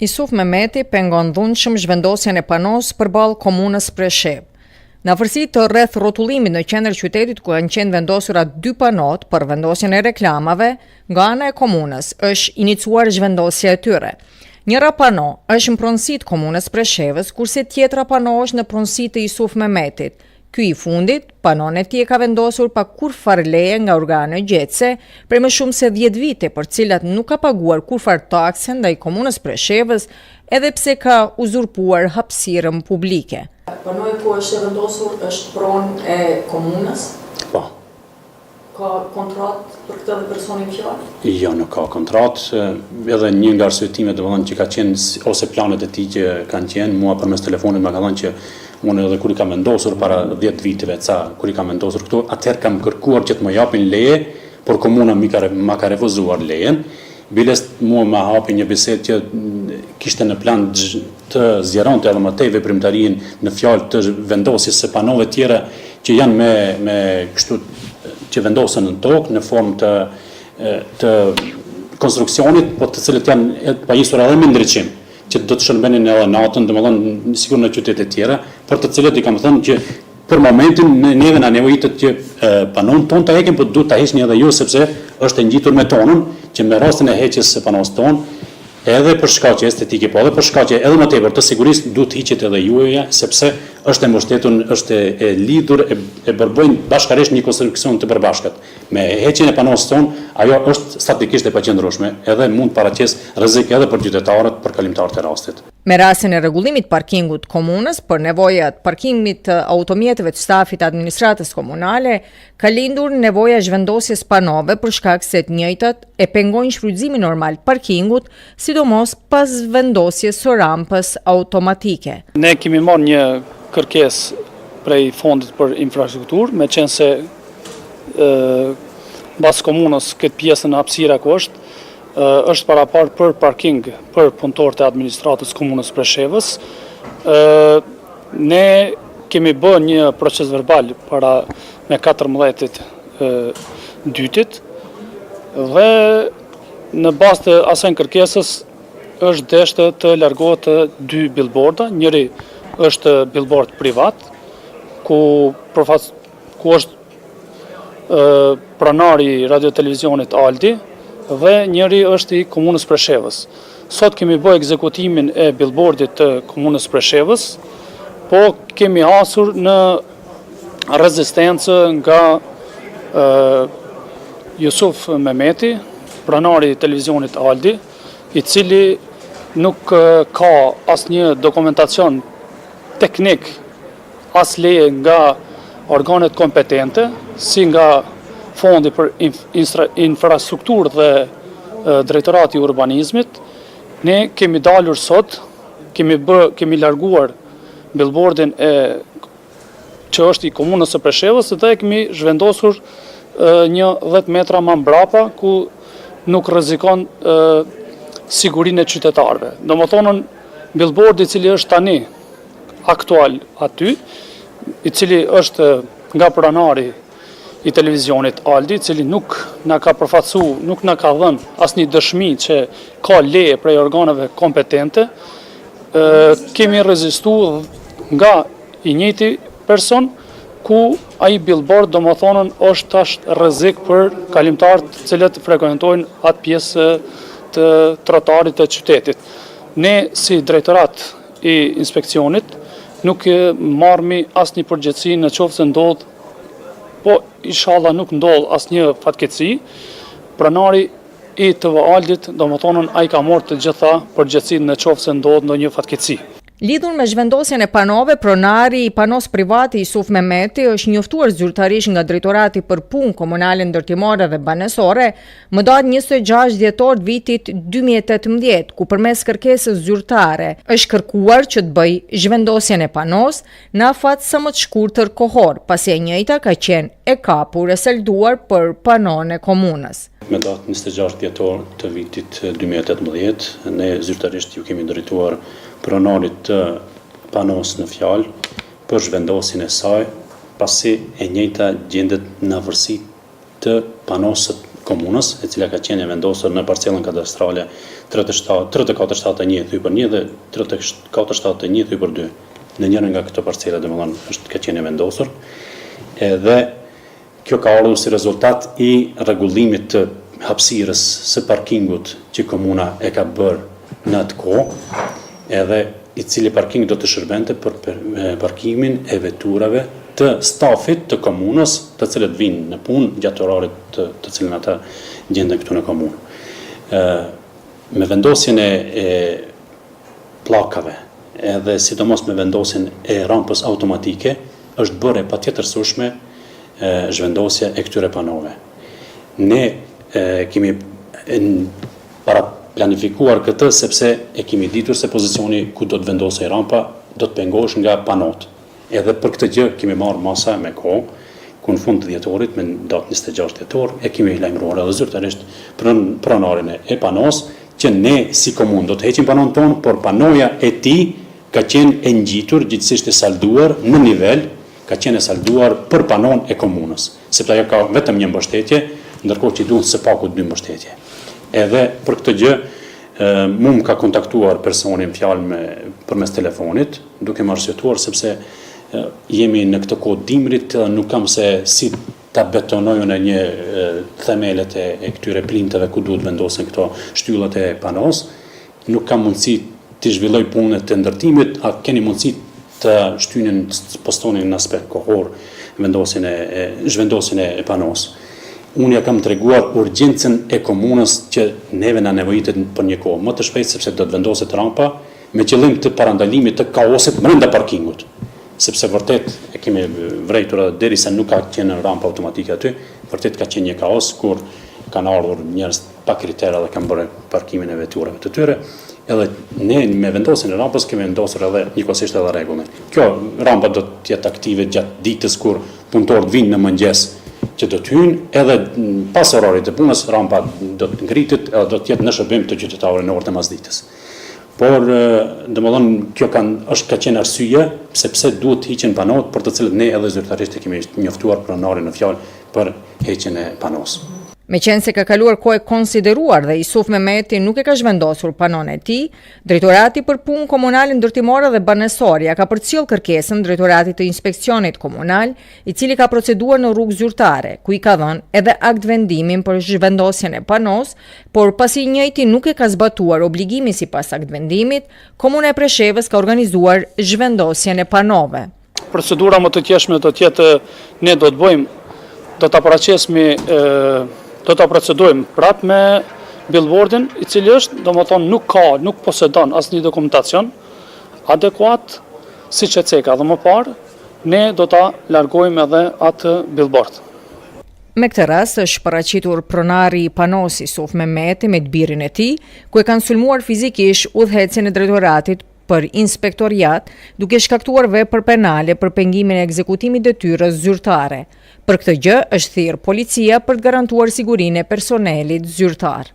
Isuf Mehmeti pengon dhunshëm zhvendosjen e panos përballë komunës Preshevë. Në afërsi të rreth rrotullimit në qendër qytetit ku kanë qenë vendosura 2 panot për vendosjen e reklamave, nga ana e komunës është iniciuar zhvendosja e tyre. Njëra pano është në pronësitë komunës Preshevës, kurse tjetra pano është në pronësitë të Isuf Mehmetit. Ky i fundit, panon e tij ka vendosur pa kurfar leje nga organe gjetse për më shumë se 10 vite, për cilat nuk ka paguar kurfar takse ndaj komunës Preshevës, edhe pse ka uzurpuar hapësirën publike. Panoja ku është vendosur është pronë e komunës? Po. Ka kontratë për këtë dhe personin fjalë? Jo, nuk ka kontratë. Edhe një nga arsyetimet që ka qenë ose planet e tij që kanë qenë, mua përmes telefonit më ka thënë që unë edhe kur i kam vendosur para 10 viteve, kur i kam vendosur këtu, atëherë kam kërkuar që të më japin leje, por komuna ma ka refuzuar lejen. Biles mua më hapi një bisedë që kishte në plan të zgjeronte edhe më tej veprimtarinë në fjalë të vendosjes së panove tjera që janë me kështu që vendosen në tokë në formë të konstruksionit, por të cilët janë pajisur edhe me ndriçim, që do të shërbenin edhe natën, domethënë sikur në qytete tjera, për të cilët i kam thënë që për momentin neve na nevojitet që panon ton ta heqim, por duhet ta heqni edhe ju sepse është e ngjitur me tonën, që me rastin e heqjes së panos ton, edhe për shkaqe estetike, po edhe për shkaqe edhe më tepër të sigurisë duhet hiqet edhe juaja, sepse është e mbështetur, është e lidhur, e bërbojnë bashkërisht një konstruksion të përbashkët. Me heqjen e panos ton, ajo është statikisht e paqëndrueshme, edhe mund paraqes rrezik edhe për qytetarët, për kalimtarët e rastit. Me rastin e rregullimit parkingut komunës për nevojat parkimit të automjeteve të stafit administratës komunale, ka lindur nevoja zhvendosjes panove për shkak se të njëjtat e pengojnë shfrytëzimin normal të parkingut, sidomos pas vendosjes së rampës automatike. Ne kemi marrë një kërkesë prej fondit për infrastrukturë, me qenë se mbas komunës këtë pjesën hapësira ku është parapart për parking për punëtorët e administratës komunës Preshevës. Ne kemi bërë një proces verbal para me 14 dytit dhe në bazë të asaj kërkesës është deshte të largohet 2 billboarda, njëri është billboard privat ku është pranari radio-televizionit Aldi dhe njëri është i komunës Preshevës. Sot kemi bërë ekzekutimin e billboardit të komunës Preshevës, po kemi hasur në rezistencë nga Isuf Mehmeti, pranari i televizionit Aldi, i cili nuk ka asnjë dokumentacion teknik, as leje nga organet kompetente, si nga Fondi për infrastrukturë dhe Drejtorati i Urbanizmit. Ne kemi dalur sot, kemi larguar billboardin që është i komunës së Preshevës dhe kemi zhvendosur një 10 metra më mbrapa ku nuk rrezikon sigurinë e qytetarëve. Domethënë billboardi i cili është tani aktual aty, i cili është nga pranari i televizionit Aldi, i cili nuk na ka përfaqësuar, nuk na ka dhënë asnjë dëshmi që ka leje prej organeve kompetente, kemi rezistuar nga i njëjti person ku ai billboard domethënë është tash rrezik për kalimtarët të cilët frekuentojnë atë pjesë të trotuarit të qytetit. Ne si drejtorat i inspeksionit nuk marrmi asnjë përgjegjësi në qoftë se ndodh, po inshallah nuk ndodh asnjë fatkeqësi. Pranari i TV Aldit, domethënë ai ka marrë të gjitha përgjegjësinë në qoftë se ndodh ndonjë fatkeqësi. Lidhur me zhvendosjen e panove, pronari i panos privati Jusuf Mehmeti është njoftuar zyrtarisht nga Drejtorati për Punë Komunale Ndërtimore dhe Banesore më datë 26 dhjetor të vitit 2018, ku përmes kërkesës zyrtare është kërkuar që të bëj zhvendosjen e panos në afat sa më të shkurtër kohor, pasi e njëjta ka qenë e kapur e selduar për panon e komunës. Me datë 26 dhjetor të vitit 2018, ne zyrtarisht ju kemi drejtuar pronarit të panos në fjalë për zhvendosjen e saj, pasi e njëjta gjendet në afërsi të panosët komunës, e cila ka qenë vendosur në parcelën kadastrale 3471 thy për 1 dhe 3471 thy për 2. Në njërën nga këto parcela domethënë ka qenë vendosur, edhe kjo ka ardhur si rezultat i rregullimit të hapësirës së parkingut që komuna e ka bërë në atë kohë, edhe i cili parking do të shërbente për parkimin e veturave të stafit të komunës, të cilët vinë në punë gjatë orarit të cilën ata gjenden këtu në komunë. Me vendosjen e pllakave, edhe sidomos me vendosjen e rampës automatike, është bërë patjetërsueshme zhvendosja e këtyre panove. Ne kemi para planifikuar këtë sepse e kemi ditur se pozicioni ku do të vendosej rampa do të pengohesh nga panot. Edhe për këtë gjë kemi marrë masa me kohë, ku në fund të dhjetorit, me datë 26 dhjetor, e kemi lajmëruar edhe zyrtarisht pronarin e panos, që ne si komunë do të heqim panon tonë, por panoja e tij ka qenë e ngjitur, gjithsesi e salduar në nivel, ka qenë e salduar për panon e komunës, sepse ajo ka vetëm një mbështetje, ndërkohë që duhet së paku 2 mbështetje. Edhe për këtë gjë, mu më ka kontaktuar personin fjalë përmes telefonit, duke më arsyetuar sepse jemi në këtë kohë dimrit, nuk kam se si ta betonojnë në një themelet e këtyre plinteve ku duhet vendosen këto shtyllat e panos, nuk kam mundësi të zhvilloj punët të ndërtimit, a keni mundësi të shtynin, postonin në aspekt kohor zhvendosjen e panos. Unë ja kam treguar urgjencën e komunës që neve na nevojitet për një kohë më të shpejtë, sepse do të vendoset rampa me qëllim të parandalimit të kaosit brenda parkingut. Sepse vërtet e kemi vrejtur edhe derisa nuk ka qenë rampa automatike aty, vërtet ka qenë një kaos kur kanë ardhur njerëz pa kritera dhe kanë bërë parkimin e veturave të tyre. Edhe ne me vendosjen e rampës kemi vendosur edhe njëkohësisht edhe rregullin. Kjo rampa do të jetë aktive gjatë ditës kur punëtorët vinë në mëngjes që do të hyjnë, edhe pas orarit të punës rampa do të ngritet edhe do të jetë në shërbim të qytetarëve në orët e masditës. Por domethënë kjo ka qenë arsye sepse duhet të hiqen panot, për të cilët ne edhe zyrtarisht kemi njoftuar pronarin në fjalë për heqjen e panos. Meqense ka kaluar kohë e konsideruar dhe Jusuf Mehmeti nuk e ka zhvendosur panon e tij, Drejtorati për Punë Komunale Ndërtimore dhe Banesore ja ka përcjell kërkesën Drejtoratit të Inspeksionit Komunal, i cili ka proceduar në rrugë zyrtare, ku i ka dhënë edhe akt vendimin për zhvendosjen e panos, por pasi i njëjti nuk e ka zbatuar obligimin sipas akt vendimit, Komuna e Preshevës ka organizuar zhvendosjen e panove. Procedura më të qeshme do të jetë ne do të bëjmë, do ta procedojmë prapë me billboardin, i cili është, domethënë nuk posedon asnjë dokumentacion adekuat, siç e ceka dhe më parë, ne do ta largojmë edhe atë billboard. Me këtë rast është paraqitur pronari i panos Jusuf Mehmeti me të birin e tij, ku e kanë sulmuar fizikisht udhëhecin e drejtoratit për inspektoriat, duke shkaktuar vepër penale për pengimin e ekzekutimit detyrës zyrtare. Për këtë gjë është thirrur policia për të garantuar sigurinë e personelit zyrtar.